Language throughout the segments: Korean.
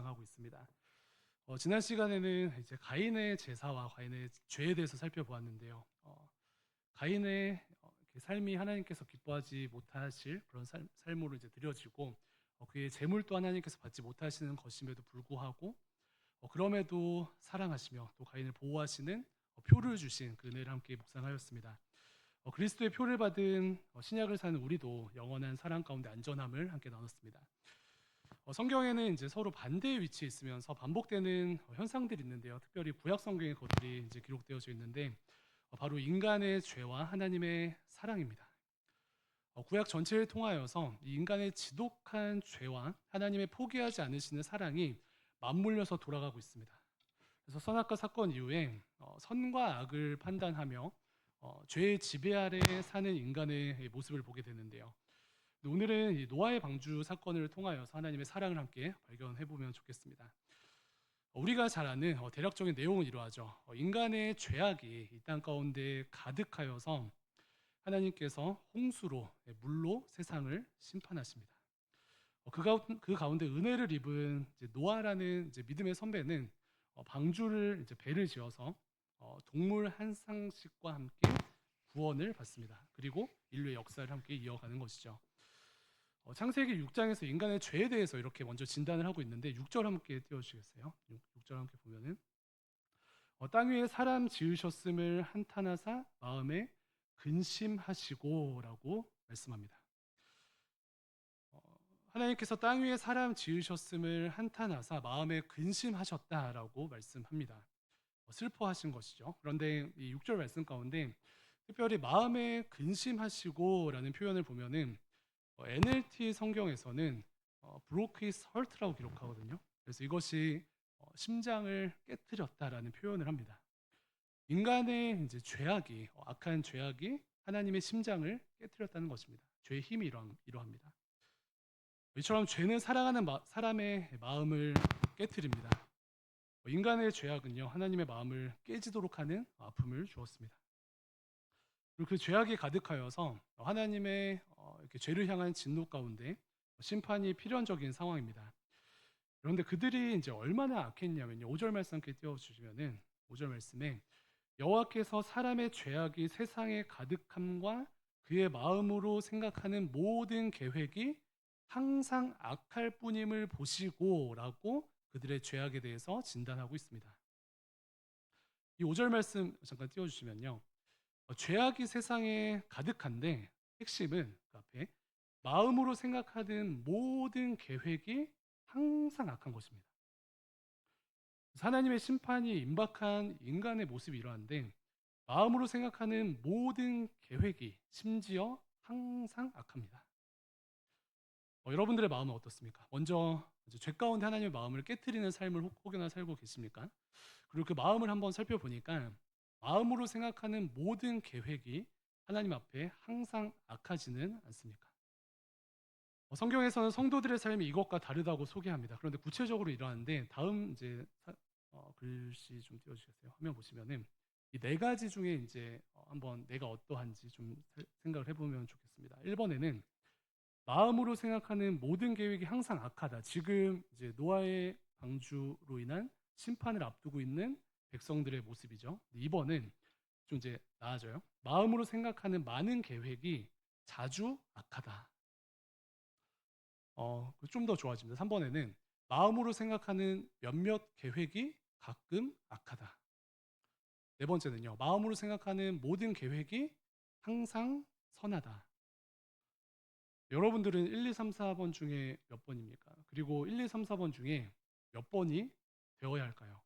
묵상하고 있습니다. 지난 시간에는 이제 가인의 제사와 가인의 죄에 대해서 살펴보았는데요. 가인의 이렇게 삶이 하나님께서 기뻐하지 못하실 그런 삶으로 이제 드려지고, 그의 재물도 하나님께서 받지 못하시는 것임에도 불구하고, 그럼에도 사랑하시며 또 가인을 보호하시는 표를 주신 그 은혜를 함께 묵상하였습니다. 그리스도의 표를 받은 신약을 사는 우리도 영원한 사랑 가운데 안전함을 함께 나눴습니다. 성경에는 이제 서로 반대의 위치에 있으면서 반복되는 현상들이 있는데요. 특별히 구약 성경에 그것들이 이제 기록되어져 있는데, 바로 인간의 죄와 하나님의 사랑입니다. 구약 전체를 통하여서 이 인간의 지독한 죄와 하나님의 포기하지 않으시는 사랑이 맞물려서 돌아가고 있습니다. 그래서 선악과 사건 이후에 선과 악을 판단하며 죄의 지배 아래 사는 인간의 모습을 보게 되는데요. 오늘은 이 노아의 방주 사건을 통하여서 하나님의 사랑을 함께 발견해 보면 좋겠습니다. 우리가 잘 아는 대략적인 내용은 이러하죠. 인간의 죄악이 이 땅 가운데 가득하여서 하나님께서 홍수로, 물로 세상을 심판하십니다. 그 가운데 은혜를 입은 이제 노아라는 이제 믿음의 선배는 방주를 이제 배를 지어서 동물 한 쌍씩과 함께 구원을 받습니다. 그리고 인류의 역사를 함께 이어가는 것이죠. 창세기 6장에서 인간의 죄에 대해서 이렇게 먼저 진단을 하고 있는데 6절 함께 띄워주시겠어요? 6절 함께 보면은 땅 위에 사람 지으셨음을 한탄하사 마음에 근심하시고라고 말씀합니다. 하나님께서 땅 위에 사람 지으셨음을 한탄하사 마음에 근심하셨다라고 말씀합니다. 슬퍼하신 것이죠. 그런데 이 6절 말씀 가운데 특별히 마음에 근심하시고라는 표현을 보면은 NLT 성경에서는 broke his heart라고 기록하거든요. 그래서 이것이 심장을 깨뜨렸다라는 표현을 합니다. 인간의 이제 죄악이 악한 죄악이 하나님의 심장을 깨뜨렸다는 것입니다. 죄의 힘이 이러합니다. 이처럼 죄는 사랑하는 사람의 마음을 깨뜨립니다. 인간의 죄악은요 하나님의 마음을 깨지도록 하는 아픔을 주었습니다. 그리고 그 죄악이 가득하여서 하나님의 이렇게 죄를 향한 진노 가운데 심판이 필연적인 상황입니다. 그런데 그들이 이제 얼마나 악했냐면요. 5절 말씀 함께 띄워주시면은 5절 말씀에 여호와께서 사람의 죄악이 세상에 가득함과 그의 마음으로 생각하는 모든 계획이 항상 악할 뿐임을 보시고라고 그들의 죄악에 대해서 진단하고 있습니다. 이 5절 말씀 잠깐 띄워주시면요. 죄악이 세상에 가득한데 핵심은 그 앞에 마음으로 생각하는 모든 계획이 항상 악한 것입니다. 하나님의 심판이 임박한 인간의 모습이 이러한데 마음으로 생각하는 모든 계획이 심지어 항상 악합니다. 여러분들의 마음은 어떻습니까? 먼저 죄 가운데 하나님의 마음을 깨트리는 삶을 혹여나 살고 계십니까? 그리고 그 마음을 한번 살펴보니까 마음으로 생각하는 모든 계획이 하나님 앞에 항상 악하지는 않습니까? 성경에서는 성도들의 삶이 이것과 다르다고 소개합니다. 그런데 구체적으로 이러한데 다음 이제 글씨 좀 띄워주시겠어요? 화면 보시면은 이 네 가지 중에 이제 한번 내가 어떠한지 좀 생각을 해보면 좋겠습니다. 1번에는 마음으로 생각하는 모든 계획이 항상 악하다. 지금 이제 노아의 방주로 인한 심판을 앞두고 있는 백성들의 모습이죠. 2번은 좀 이제 나아져요. 마음으로 생각하는 많은 계획이 자주 악하다. 좀 더 좋아집니다. 3번에는 마음으로 생각하는 몇몇 계획이 가끔 악하다. 네 번째는요. 마음으로 생각하는 모든 계획이 항상 선하다. 여러분들은 1, 2, 3, 4번 중에 몇 번입니까? 그리고 1, 2, 3, 4번 중에 몇 번이 되어야 할까요?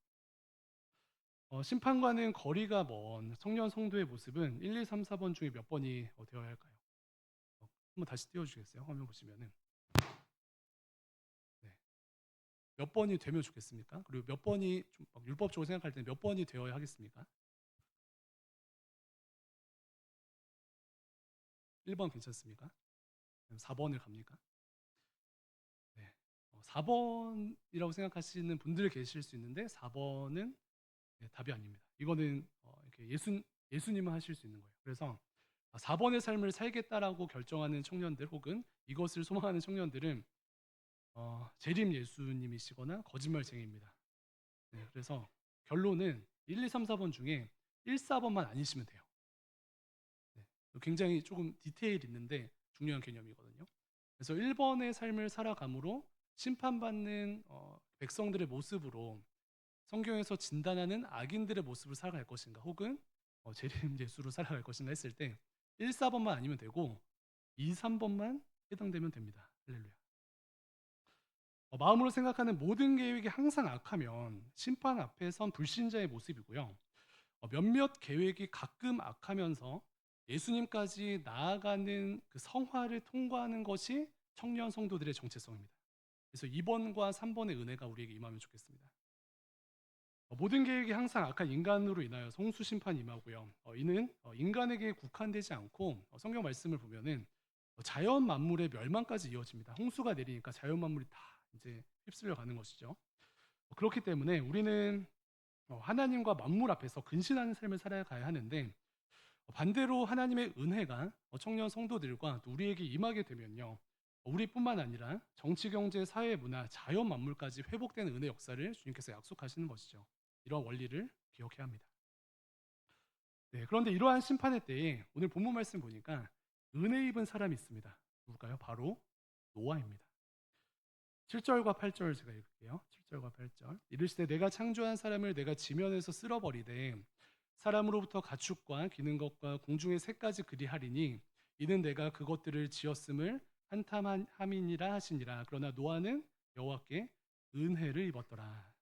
심판과는 거리가 먼 청년 성도의 모습은 1, 2, 3, 4번 중에 몇 번이 되어야 할까요? 한번 다시 띄워주시겠어요? 화면 보시면은. 네. 몇 번이 되면 좋겠습니까? 그리고 몇 번이 좀 율법적으로 생각할 때는 몇 번이 되어야 하겠습니까? 1번 괜찮습니까? 4번을 갑니까? 네. 4번이라고 생각하시는 분들 계실 수 있는데 4번은 답이 아닙니다. 이거는 이렇게 예수님은 하실 수 있는 거예요. 그래서 4번의 삶을 살겠다라고 결정하는 청년들 혹은 이것을 소망하는 청년들은 재림 예수님이시거나 거짓말쟁이입니다. 네, 그래서 결론은 1, 2, 3, 4번 중에 1, 4번만 아니시면 돼요. 네, 굉장히 조금 디테일 있는데 중요한 개념이거든요. 그래서 1번의 삶을 살아감으로 심판받는 백성들의 모습으로 성경에서 진단하는 악인들의 모습을 살아갈 것인가, 혹은 재림 예수로 살아갈 것인가 했을 때 1, 4번만 아니면 되고 2, 3번만 해당되면 됩니다. 할렐루야. 마음으로 생각하는 모든 계획이 항상 악하면 심판 앞에 선 불신자의 모습이고요. 몇몇 계획이 가끔 악하면서 예수님까지 나아가는 그 성화를 통과하는 것이 청년 성도들의 정체성입니다. 그래서 2번과 3번의 은혜가 우리에게 임하면 좋겠습니다. 모든 계획이 항상 악한 인간으로 인하여 홍수 심판이 임하고요. 이는 인간에게 국한되지 않고 성경 말씀을 보면은 자연 만물의 멸망까지 이어집니다. 홍수가 내리니까 자연 만물이 다 이제 휩쓸려 가는 것이죠. 그렇기 때문에 우리는 하나님과 만물 앞에서 근신하는 삶을 살아가야 하는데, 반대로 하나님의 은혜가 청년 성도들과 또 우리에게 임하게 되면요, 우리뿐만 아니라 정치, 경제, 사회, 문화, 자연 만물까지 회복되는 은혜 역사를 주님께서 약속하시는 것이죠. 이러한 원리를 기억해야 합니다. 네, 그런데 이러한 심판의 때에 오늘 본문 말씀 보니까 은혜 입은 사람이 있습니다. 누굴까요? 바로 노아입니다. 7절과 8절 제가 읽을게요. 7절과 8절. 이르시되 내가 창조한 사람을 내가 지면에서 쓸어버리되 사람으로부터 가축과 기는 것과 공중의 새까지 그리하리니 이는 내가 그것들을 지었음을 한탄함이니라 하시니라. 그러나 노아는 여호와께 은혜를 입었더라.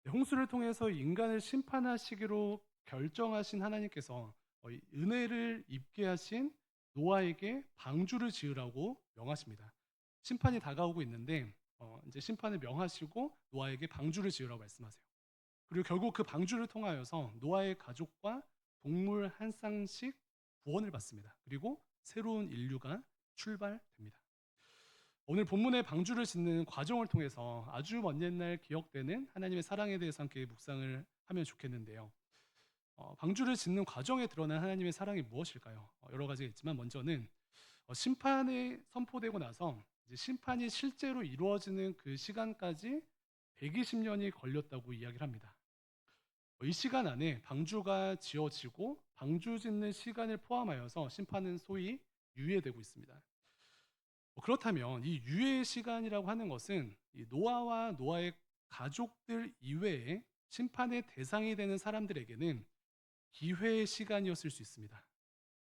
네, 홍수를 통해서 인간을 심판하시기로 결정하신 하나님께서 이 은혜를 입게 하신 노아에게 방주를 지으라고 명하십니다. 심판이 다가오고 있는데 이제 심판을 명하시고 노아에게 방주를 지으라고 말씀하세요. 그리고 결국 그 방주를 통하여서 노아의 가족과 동물 한 쌍씩 구원을 받습니다. 그리고 새로운 인류가 출발됩니다. 오늘 본문의 방주를 짓는 과정을 통해서 아주 먼 옛날 기억되는 하나님의 사랑에 대해서 함께 묵상을 하면 좋겠는데요. 방주를 짓는 과정에 드러난 하나님의 사랑이 무엇일까요? 여러 가지가 있지만 먼저는 심판이 선포되고 나서 이제 심판이 실제로 이루어지는 그 시간까지 120년이 걸렸다고 이야기를 합니다. 이 시간 안에 방주가 지어지고 방주 짓는 시간을 포함하여서 심판은 소위 유예되고 있습니다. 그렇다면 이 유예 시간이라고 하는 것은 이 노아와 노아의 가족들 이외에 심판의 대상이 되는 사람들에게는 기회의 시간이었을 수 있습니다.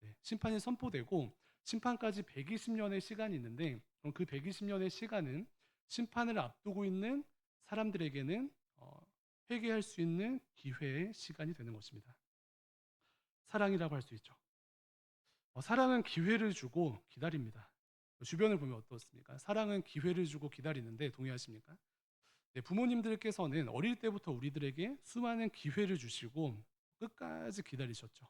네, 심판이 선포되고 심판까지 120년의 시간이 있는데, 그럼 그 120년의 시간은 심판을 앞두고 있는 사람들에게는 회개할 수 있는 기회의 시간이 되는 것입니다. 사랑이라고 할 수 있죠. 사랑은 기회를 주고 기다립니다. 주변을 보면 어떻습니까? 사랑은 기회를 주고 기다리는데 동의하십니까? 네, 부모님들께서는 어릴 때부터 우리들에게 수많은 기회를 주시고 끝까지 기다리셨죠.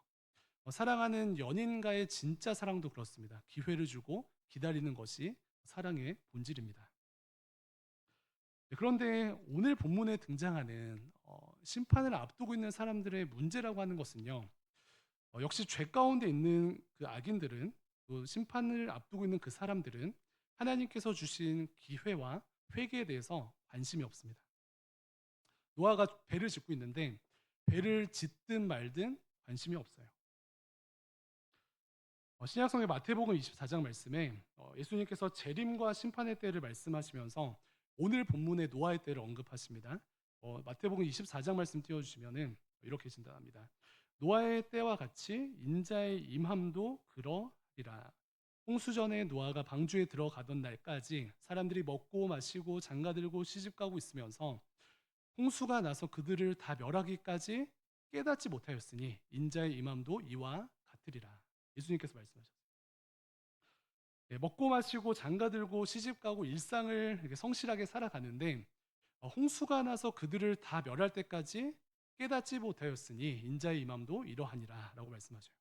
사랑하는 연인과의 진짜 사랑도 그렇습니다. 기회를 주고 기다리는 것이 사랑의 본질입니다. 네, 그런데 오늘 본문에 등장하는 심판을 앞두고 있는 사람들의 문제라고 하는 것은요, 역시 죄 가운데 있는 그 악인들은, 또 심판을 앞두고 있는 그 사람들은 하나님께서 주신 기회와 회개에 대해서 관심이 없습니다. 노아가 배를 짓고 있는데 배를 짓든 말든 관심이 없어요. 신약성경 마태복음 24장 말씀에 예수님께서 재림과 심판의 때를 말씀하시면서 오늘 본문의 노아의 때를 언급하십니다. 마태복음 24장 말씀 띄워주시면은 이렇게 진단합니다. 노아의 때와 같이 인자의 임함도 그러리라. 홍수 전에 노아가 방주에 들어가던 날까지 사람들이 먹고 마시고 장가들고 시집가고 있으면서 홍수가 나서 그들을 다 멸하기까지 깨닫지 못하였으니 인자의 임함도 이와 같으리라. 예수님께서 말씀하셨어요. 네, 먹고 마시고 장가들고 시집가고 일상을 이렇게 성실하게 살아가는데 홍수가 나서 그들을 다 멸할 때까지 깨닫지 못하였으니 인자의 임함도 이러하니라 라고 말씀하셔요.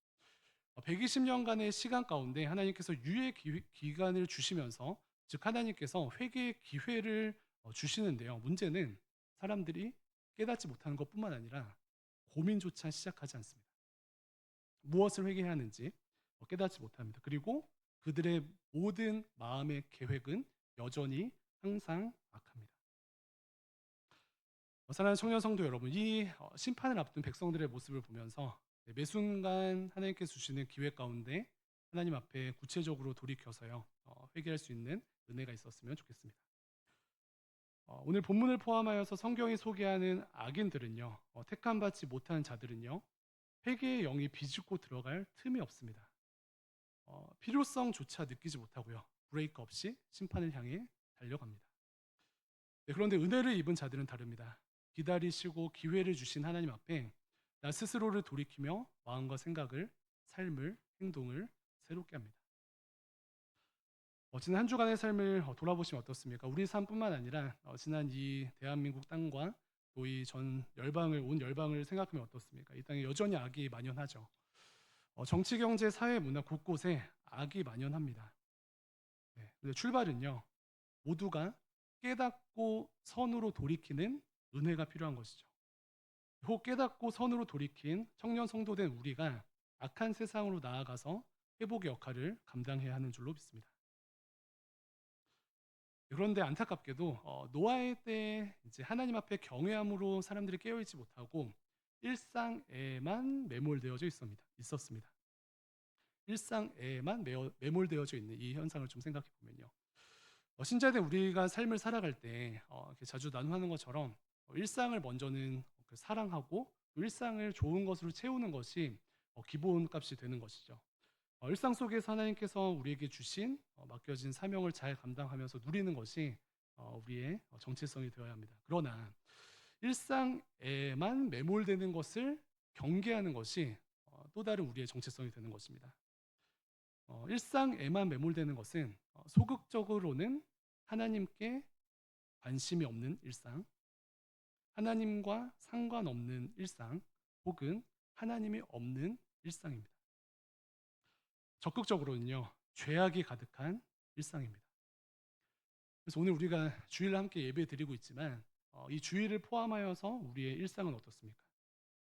120년간의 시간 가운데 하나님께서 유예 기간을 주시면서, 즉 하나님께서 회개의 기회를 주시는데요. 문제는 사람들이 깨닫지 못하는 것뿐만 아니라 고민조차 시작하지 않습니다. 무엇을 회개해야 하는지 깨닫지 못합니다. 그리고 그들의 모든 마음의 계획은 여전히 항상 악합니다. 사랑하는 청년 성도 여러분, 이 심판을 앞둔 백성들의 모습을 보면서 매 순간 하나님께서 주시는 기회 가운데 하나님 앞에 구체적으로 돌이켜서요 회개할 수 있는 은혜가 있었으면 좋겠습니다. 오늘 본문을 포함하여서 성경이 소개하는 악인들은요 택함 받지 못한 자들은요 회개의 영이 비집고 들어갈 틈이 없습니다. 필요성조차 느끼지 못하고요 브레이크 없이 심판을 향해 달려갑니다. 그런데 은혜를 입은 자들은 다릅니다. 기다리시고 기회를 주신 하나님 앞에 나 스스로를 돌이키며 마음과 생각을, 삶을, 행동을 새롭게 합니다. 지난 한 주간의 삶을 돌아보시면 어떻습니까? 우리 삶뿐만 아니라 지난 이 대한민국 땅과 또 이 전 열방을 온 열방을 생각하면 어떻습니까? 이 땅에 여전히 악이 만연하죠. 정치, 경제, 사회, 문화 곳곳에 악이 만연합니다. 근데 출발은요 모두가 깨닫고 선으로 돌이키는 은혜가 필요한 것이죠. 혹 깨닫고 선으로 돌이킨 청년 성도된 우리가 악한 세상으로 나아가서 회복의 역할을 감당해야 하는 줄로 믿습니다. 그런데 안타깝게도 노아의 때에 이제 하나님 앞에 경외함으로 사람들이 깨어있지 못하고 일상에만 매몰되어져 있었습니다. 일상에만 매몰되어져 있는 이 현상을 좀 생각해 보면요. 신자된 우리가 삶을 살아갈 때 이렇게 자주 나누는 것처럼 일상을 먼저는 그 사랑하고 일상을 좋은 것으로 채우는 것이 기본값이 되는 것이죠. 일상 속에서 하나님께서 우리에게 주신 맡겨진 사명을 잘 감당하면서 누리는 것이 우리의 정체성이 되어야 합니다. 그러나 일상에만 매몰되는 것을 경계하는 것이 또 다른 우리의 정체성이 되는 것입니다. 일상에만 매몰되는 것은 소극적으로는 하나님께 관심이 없는 일상, 하나님과 상관없는 일상, 혹은 하나님이 없는 일상입니다. 적극적으로는요, 죄악이 가득한 일상입니다. 그래서 오늘 우리가 주일을 함께 예배 드리고 있지만 이 주일을 포함하여서 우리의 일상은 어떻습니까?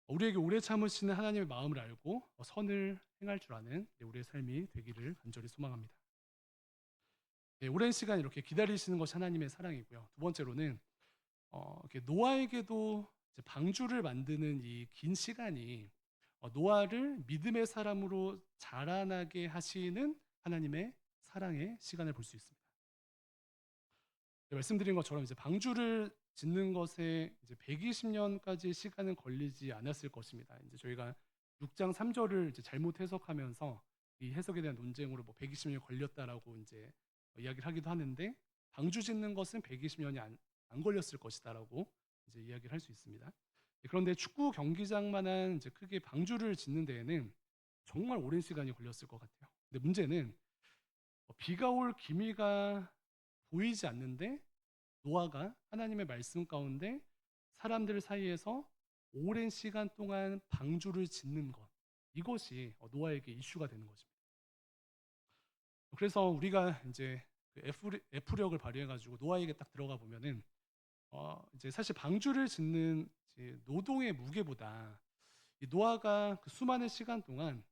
우리에게 오래 참으시는 하나님의 마음을 알고 선을 행할 줄 아는 우리의 삶이 되기를 간절히 소망합니다. 오랜 시간 이렇게 기다리시는 것이 하나님의 사랑이고요. 두 번째로는 이렇게 노아에게도 이제 방주를 만드는 이 긴 시간이 노아를 믿음의 사람으로 자라나게 하시는 하나님의 사랑의 시간을 볼 수 있습니다. 말씀드린 것처럼 이제 방주를 짓는 것에 이제 120년까지 시간은 걸리지 않았을 것입니다. 이제 저희가 6장 3절을 이제 잘못 해석하면서 이 해석에 대한 논쟁으로 뭐 120년이 걸렸다라고 이제 이야기를 하기도 하는데 방주 짓는 것은 120년이 안 걸렸을 것이다라고 이제 이야기를 할 수 있습니다. 그런데 축구 경기장만한 이제 크게 방주를 짓는 데에는 정말 오랜 시간이 걸렸을 것 같아요. 근데 문제는 비가 올 기미가 보이지 않는데 노아가 하나님의 말씀 가운데 사람들 사이에서 오랜 시간 동안 방주를 짓는 것, 이것이 노아에게 이슈가 되는 것입니다. 그래서 우리가 이제 그 F력을 발휘해가지고 노아에게 딱 들어가 보면은 이제 사실 방주를 짓는 이제 노동의 무게보다 이 노아가 그 수많은 시간 동안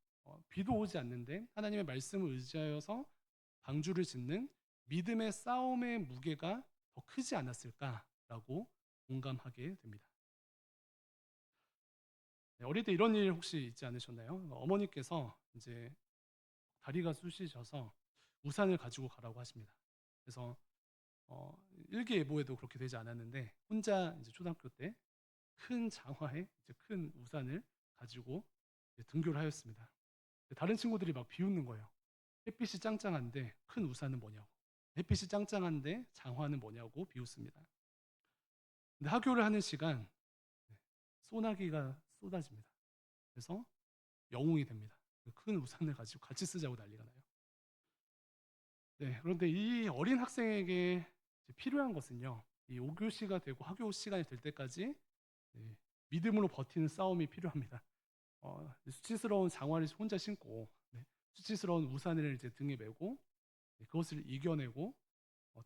비도 오지 않는데 하나님의 말씀을 의지하여서 방주를 짓는 믿음의 싸움의 무게가 더 크지 않았을까라고 공감하게 됩니다. 어릴 때 이런 일 혹시 있지 않으셨나요? 어머니께서 이제 다리가 쑤시셔서 우산을 가지고 가라고 하십니다. 그래서 일기예보에도 그렇게 되지 않았는데 혼자 이제 초등학교 때 큰 장화에 이제 큰 우산을 가지고 등교를 하였습니다. 다른 친구들이 막 비웃는 거예요. 햇빛이 짱짱한데 큰 우산은 뭐냐고. 햇빛이 짱짱한데 장화는 뭐냐고 비웃습니다. 근데 학교를 하는 시간 소나기가 쏟아집니다. 그래서 영웅이 됩니다. 큰 우산을 가지고 같이 쓰자고 난리가 나요. 그런데 이 어린 학생에게 필요한 것은요, 이 5교시가 되고 학교 시간이 될 때까지 믿음으로 버티는 싸움이 필요합니다. 수치스러운 장화를 혼자 신고 수치스러운 우산을 이제 등에 메고 그것을 이겨내고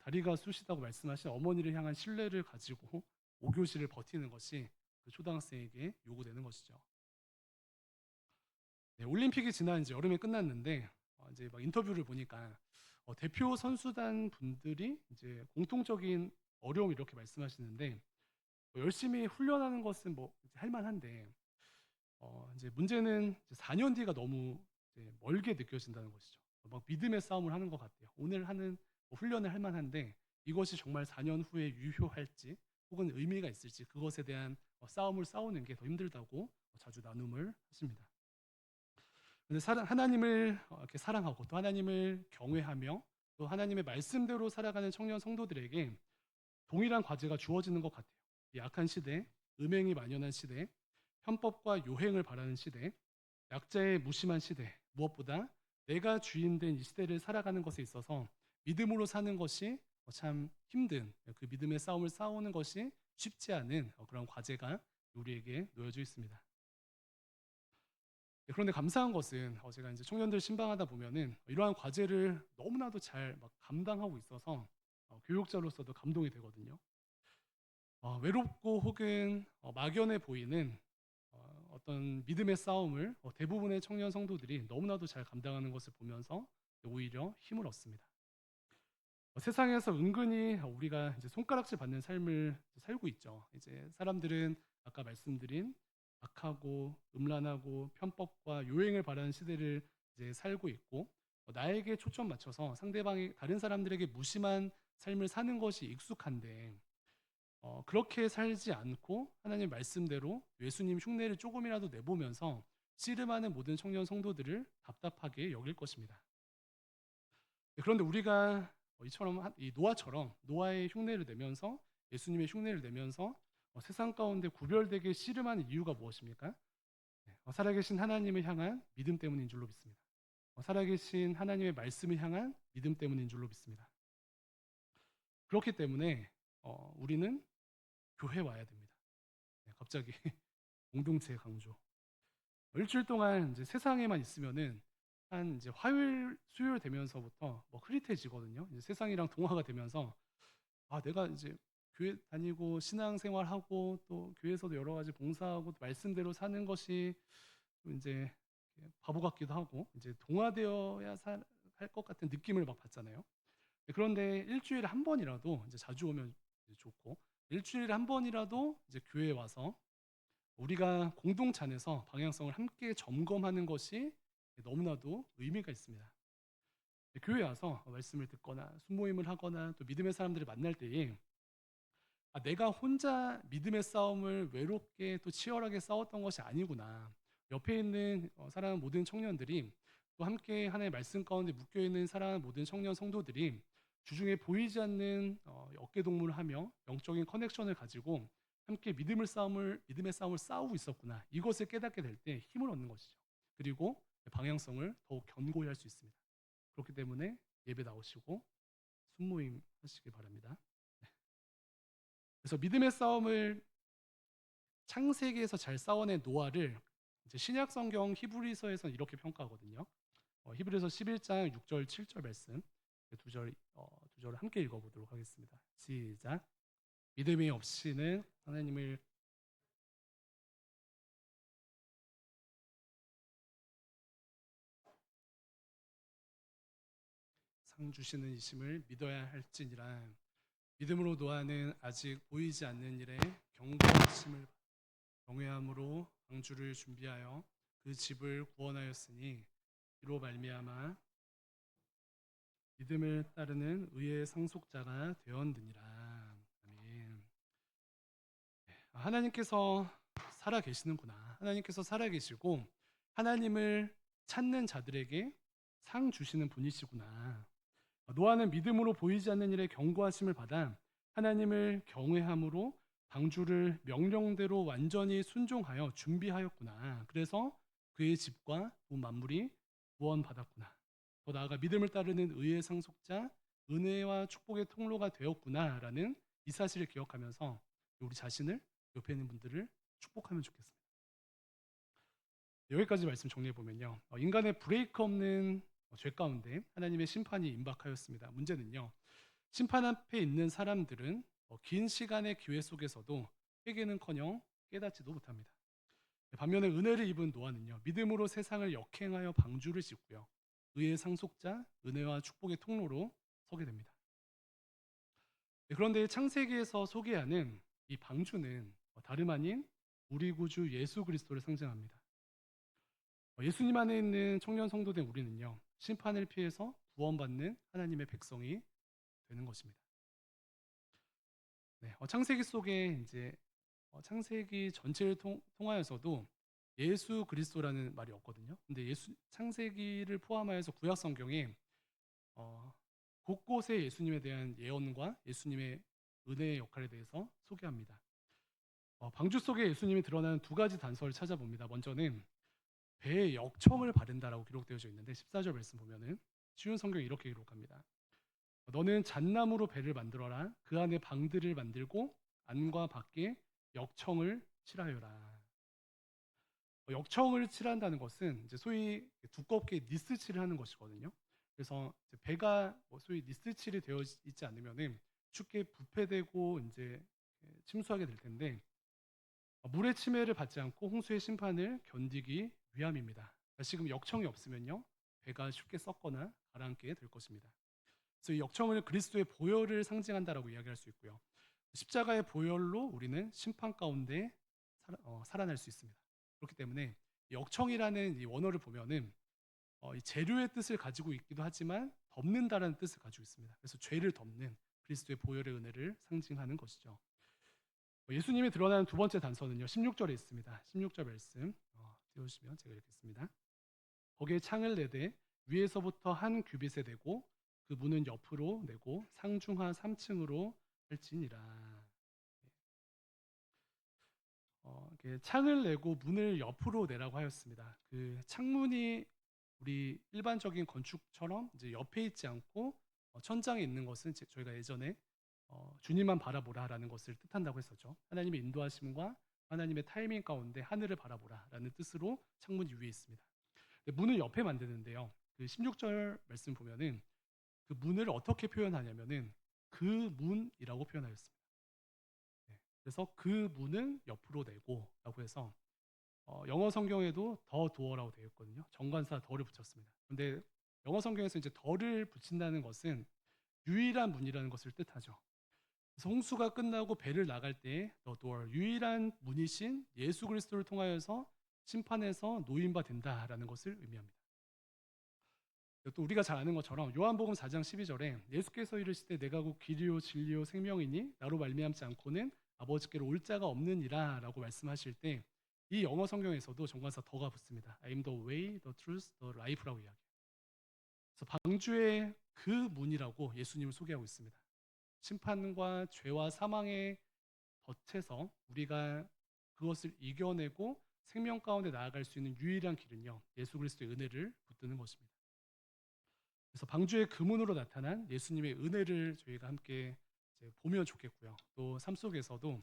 다리가 쑤시다고 말씀하신 어머니를 향한 신뢰를 가지고 5교시를 버티는 것이 그 초등학생에게 요구되는 것이죠. 올림픽이 지난 이제 여름에 끝났는데 이제 막 인터뷰를 보니까 대표 선수단 분들이 이제 공통적인 어려움 이렇게 말씀하시는데 열심히 훈련하는 것은 뭐 이제 할 만한데 이제 문제는 이제 4년 뒤가 너무 이제 멀게 느껴진다는 것이죠. 막 믿음의 싸움을 하는 것 같아요. 오늘 하는 뭐 훈련을 할 만한데 이것이 정말 4년 후에 유효할지 혹은 의미가 있을지 그것에 대한 싸움을 싸우는 게 더 힘들다고 자주 나눔을 하십니다. 근데 하나님을 이렇게 사랑하고 또 하나님을 경외하며 또 하나님의 말씀대로 살아가는 청년 성도들에게 동일한 과제가 주어지는 것 같아요. 이 악한 시대, 음행이 만연한 시대, 편법과 요행을 바라는 시대, 약자의 무심한 시대, 무엇보다 내가 주인된 이 시대를 살아가는 것에 있어서 믿음으로 사는 것이 참 힘든 그 믿음의 싸움을 싸우는 것이 쉽지 않은 그런 과제가 우리에게 놓여져 있습니다. 그런데 감사한 것은 제가 이제 청년들 신방하다 보면은 이러한 과제를 너무나도 잘 막 감당하고 있어서 교육자로서도 감동이 되거든요. 외롭고 혹은 막연해 보이는 어떤 믿음의 싸움을 대부분의 청년 성도들이 너무나도 잘 감당하는 것을 보면서 오히려 힘을 얻습니다. 세상에서 은근히 우리가 이제 손가락질 받는 삶을 살고 있죠. 이제 사람들은 아까 말씀드린 악하고 음란하고 편법과 요행을 바라는 시대를 이제 살고 있고 나에게 초점 맞춰서 상대방이 다른 사람들에게 무심한 삶을 사는 것이 익숙한데 그렇게 살지 않고 하나님 말씀대로 예수님 흉내를 조금이라도 내보면서 씨름하는 모든 청년 성도들을 답답하게 여길 것입니다. 그런데 우리가 이처럼 이 노아처럼 노아의 흉내를 내면서 예수님의 흉내를 내면서 세상 가운데 구별되게 씨름하는 이유가 무엇입니까? 살아계신 하나님을 향한 믿음 때문인 줄로 믿습니다. 살아계신 하나님의 말씀을 향한 믿음 때문인 줄로 믿습니다. 그렇기 때문에 우리는 교회 와야 됩니다. 갑자기 공동체 강조. 일주일 동안 이제 세상에만 있으면은 한 이제 화요일, 수요일 되면서부터 뭐 흐릿해지거든요. 이제 세상이랑 동화가 되면서 내가 이제 교회 다니고 신앙생활하고 또 교회에서도 여러 가지 봉사하고 또 말씀대로 사는 것이 또 이제 바보 같기도 하고 이제 동화되어야 할 것 같은 느낌을 막 받잖아요. 그런데 일주일에 한 번이라도 이제 자주 오면 이제 좋고 일주일에 한 번이라도 이제 교회에 와서 우리가 공동체 안에서 방향성을 함께 점검하는 것이 너무나도 의미가 있습니다. 교회에 와서 말씀을 듣거나 순모임을 하거나 또 믿음의 사람들을 만날 때에 내가 혼자 믿음의 싸움을 외롭게 또 치열하게 싸웠던 것이 아니구나. 옆에 있는 사랑하는 모든 청년들이 또 함께 하나님의 말씀 가운데 묶여있는 사랑하는 모든 청년 성도들이 주중에 보이지 않는 어깨동무를 하며 영적인 커넥션을 가지고 함께 믿음의 싸움을 싸우고 있었구나. 이것을 깨닫게 될 때 힘을 얻는 것이죠. 그리고 방향성을 더욱 견고히 할 수 있습니다. 그렇기 때문에 예배 나오시고 순모임 하시길 바랍니다. 그래서 믿음의 싸움을 창세기에서 잘 싸워낸 노아를 이제 신약 성경 히브리서에서는 이렇게 평가하거든요. 히브리서 11장 6절 7절 말씀 두 절을 함께 읽어보도록 하겠습니다. 시작. 믿음이 없이는 하나님을 상 주시는 이심을 믿어야 할지니라. 믿음으로 노아는 아직 보이지 않는 일에 경고하심을 경외함으로 방주를 준비하여 그 집을 구원하였으니 이로 말미암아 믿음을 따르는 의의 상속자가 되었느니라. 아멘. 하나님께서 살아 계시는구나. 하나님께서 살아 계시고 하나님을 찾는 자들에게 상 주시는 분이시구나. 노아는 믿음으로 보이지 않는 일에 경고하심을 받아 하나님을 경외함으로 방주를 명령대로 완전히 순종하여 준비하였구나. 그래서 그의 집과 온 만물이 구원받았구나. 더 나아가 믿음을 따르는 의의 상속자, 은혜와 축복의 통로가 되었구나라는 이 사실을 기억하면서 우리 자신을 옆에 있는 분들을 축복하면 좋겠습니다. 여기까지 말씀 정리해 보면요, 인간의 브레이크 없는 죄 가운데 하나님의 심판이 임박하였습니다. 문제는요, 심판 앞에 있는 사람들은 긴 시간의 기회 속에서도 회개는커녕 깨닫지도 못합니다. 반면에 은혜를 입은 노아는요, 믿음으로 세상을 역행하여 방주를 짓고요, 의의 상속자, 은혜와 축복의 통로로 서게 됩니다. 네, 그런데 창세기에서 소개하는 이 방주는 다름 아닌 우리 구주 예수 그리스도를 상징합니다. 예수님 안에 있는 청년 성도된 우리는요, 심판을 피해서 구원받는 하나님의 백성이 되는 것입니다. 네, 창세기 속에 이제 창세기 전체를 통하여서도 예수 그리스도라는 말이 없거든요. 근데 창세기를 포함하여서 구약 성경에 어, 곳곳에 예수님에 대한 예언과 예수님의 은혜의 역할에 대해서 소개합니다. 방주 속에 예수님이 드러나는 두 가지 단서를 찾아봅니다. 먼저는 배에 역청을 바른다라고 기록되어져 있는데 14절 말씀 보면은 쉬운 성경이 이렇게 기록합니다. 너는 잣나무로 배를 만들어라. 그 안에 방들을 만들고 안과 밖에 역청을 칠하여라. 역청을 칠한다는 것은 이제 소위 두껍게 니스칠을 하는 것이거든요. 그래서 이제 배가 소위 니스칠이 되어 있지 않으면은 쉽게 부패되고 이제 침수하게 될 텐데 물의 침해를 받지 않고 홍수의 심판을 견디기 위함입니다. 그러니까 지금 역청이 없으면요 배가 쉽게 썩거나 가라앉게 될 것입니다. 그래서 이 역청을 그리스도의 보혈을 상징한다라고 이야기할 수 있고요. 십자가의 보혈로 우리는 심판 가운데 살아날 수 있습니다. 그렇기 때문에 역청이라는 이 원어를 보면은 이 재료의 뜻을 가지고 있기도 하지만 덮는다라는 뜻을 가지고 있습니다. 그래서 죄를 덮는 그리스도의 보혈의 은혜를 상징하는 것이죠. 예수님이 드러나는 두 번째 단서는요 16절에 있습니다. 16절 말씀 띄우시면 제가 읽겠습니다. 거기에 창을 내되 위에서부터 한 규빗에 대고 그 문은 옆으로 내고 상중하 3층으로 할지니라. 창을 내고 문을 옆으로 내라고 하였습니다. 그 창문이 우리 일반적인 건축처럼 이제 옆에 있지 않고 천장에 있는 것은 저희가 예전에 주님만 바라보라라는 것을 뜻한다고 했었죠. 하나님의 인도하심과 하나님의 타이밍 가운데 하늘을 바라보라라는 뜻으로 창문이 위에 있습니다. 문을 옆에 만드는데요. 그 16절 말씀 보면은 그 문을 어떻게 표현하냐면은 그 문이라고 표현하였습니다. 네. 그래서 그 문은 옆으로 내고라고 해서 영어 성경에도 더 도어라고 되어 있거든요. 정관사 더를 붙였습니다. 근데 영어 성경에서 이제 더를 붙인다는 것은 유일한 문이라는 것을 뜻하죠. 그래서 홍수가 끝나고 배를 나갈 때 the door, 유일한 문이신 예수 그리스도를 통하여서 심판에서 노인바 된다라는 것을 의미합니다. 또 우리가 잘 아는 것처럼 요한복음 4장 12절에 예수께서 이르시되 내가 곧 길이요 진리요 생명이니 나로 말미암지 않고는 아버지께로 올 자가 없느니라라고 말씀하실 때 이 영어 성경에서도 정관사 더가 붙습니다. I'm the way, the truth, the life라고 이야기해요. 그래서 방주의 그 문이라고 예수님을 소개하고 있습니다. 심판과 죄와 사망의 덫에서 우리가 그것을 이겨내고 생명 가운데 나아갈 수 있는 유일한 길은요 예수 그리스도의 은혜를 붙드는 것입니다. 그래서 방주의 금은으로 나타난 예수님의 은혜를 저희가 함께 이제 보면 좋겠고요. 또 삶 속에서도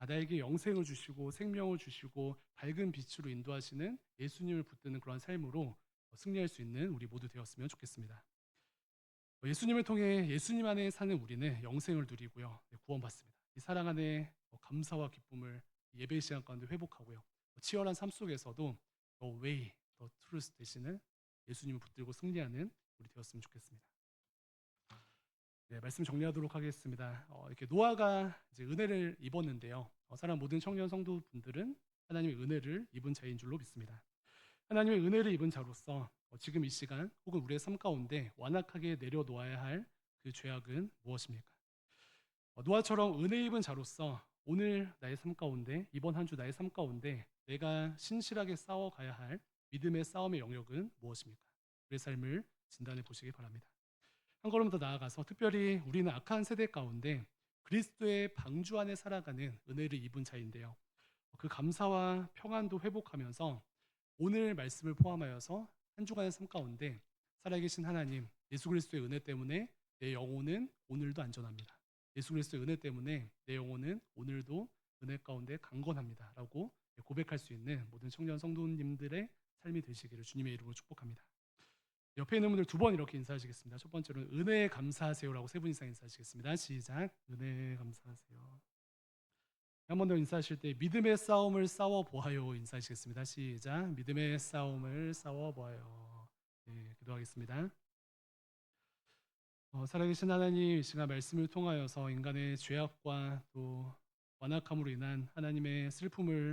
나에게 영생을 주시고 생명을 주시고 밝은 빛으로 인도하시는 예수님을 붙드는 그런 삶으로 승리할 수 있는 우리 모두 되었으면 좋겠습니다. 예수님을 통해 예수님 안에 사는 우리는 영생을 누리고요. 구원받습니다. 이 사랑 안에 감사와 기쁨을 예배 시간 가운데 회복하고요. 치열한 삶 속에서도 The way, the truth 되시는 예수님을 붙들고 승리하는 우리 되었으면 좋겠습니다. 네, 말씀 정리하도록 하겠습니다. 이렇게 노아가 이제 은혜를 입었는데요. 사랑 모든 청년 성도분들은 하나님의 은혜를 입은 자인 줄로 믿습니다. 하나님의 은혜를 입은 자로서 지금 이 시간 혹은 우리의 삶 가운데 완악하게 내려놓아야 할 그 죄악은 무엇입니까? 노아처럼 은혜 입은 자로서 오늘 나의 삶 가운데 이번 한 주 나의 삶 가운데 내가 신실하게 싸워가야 할 믿음의 싸움의 영역은 무엇입니까? 우리의 삶을 진단해 보시기 바랍니다. 한 걸음 더 나아가서 특별히 우리는 악한 세대 가운데 그리스도의 방주 안에 살아가는 은혜를 입은 자인데요. 그 감사와 평안도 회복하면서 오늘 말씀을 포함하여서 한 주간의 삶 가운데 살아계신 하나님, 예수 그리스도의 은혜 때문에 내 영혼은 오늘도 안전합니다. 예수 그리스도의 은혜 때문에 내 영혼은 오늘도 은혜 가운데 강건합니다. 라고 고백할 수 있는 모든 청년 성도님들의 삶이 되시기를 주님의 이름으로 축복합니다. 옆에 있는 분들 두 번 이렇게 인사하시겠습니다. 첫 번째로는 은혜에 감사하세요라고 세 분 이상 인사하시겠습니다. 시작. 은혜에 감사하세요. 한 번 더 인사하실 때 믿음의 싸움을 싸워 보아요 인사하시겠습니다. 시작. 믿음의 싸움을 싸워 보아요. 네, 기도 기도하겠습니다. 살아계신 하나님, 이 시간 말씀을 통하여서 인간의 죄악과 또 완악함으로 인한 하나님의 슬픔을